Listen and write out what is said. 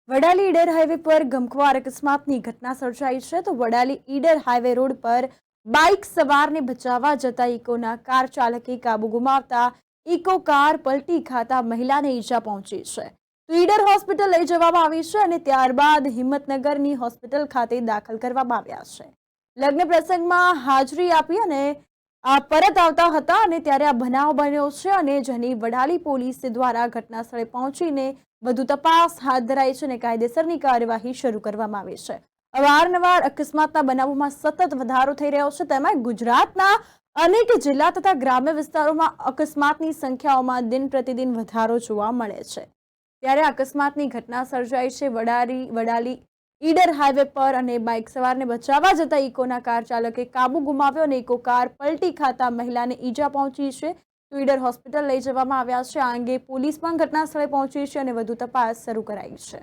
Vadali Idar highway પર ગમખ્વાર અકસ્માતની ઘટના સર્જાઈ છે તો વડાલી ઈડર હાઈવે રોડ પર બાઇક સવારને બચાવવા જતા ઇકોના કાર ચાલકે કાબુ ગુમાવતા ઇકો કાર પલટી ખાતા મહિલાને ઈજા પહોંચી છે તો ઈડર હોસ્પિટલ લઈ જવામાં આવી છે અને ત્યારબાદ હિંમતનગરની હોસ્પિટલ ખાતે દાખલ કરવામાં આવ્યા છે। લગ્ન પ્રસંગમાં હાજરી આપી અને પરત આવતા હતા અને ત્યારે આ બનાવ બન્યો છે અને જેની વડાલી પોલીસ દ્વારા ઘટના સ્થળે પહોંચીને વધુ તપાસ હાથ ધરાઈ છે અને કાયદેસરની કાર્યવાહી શરૂ કરવામાં આવી છે। અવારનવાર અકસ્માતના બનાવોમાં સતત વધારો થઈ રહ્યો છે, તેમાં ગુજરાતના અનેક જિલ્લા તથા ગ્રામ્ય વિસ્તારોમાં અકસ્માતની સંખ્યાઓમાં દિન પ્રતિદિન વધારો જોવા મળે છે। ત્યારે અકસ્માતની ઘટના સર્જાઈ છે વડાલી ઈડર હાઈવે પર અને બાઇક સવારને બચાવવા જતા ઇકોના કાર ચાલકે કાબુ ગુમાવ્યો અને ઇકો કાર પલટી ખાતા મહિલાને ઈજા પહોંચી છે તો ઈડર હોસ્પિટલ લઈ જવામાં આવ્યા છે। આ અંગે પોલીસ પણ ઘટના સ્થળે પહોંચી છે અને વધુ તપાસ શરૂ કરાઈ છે।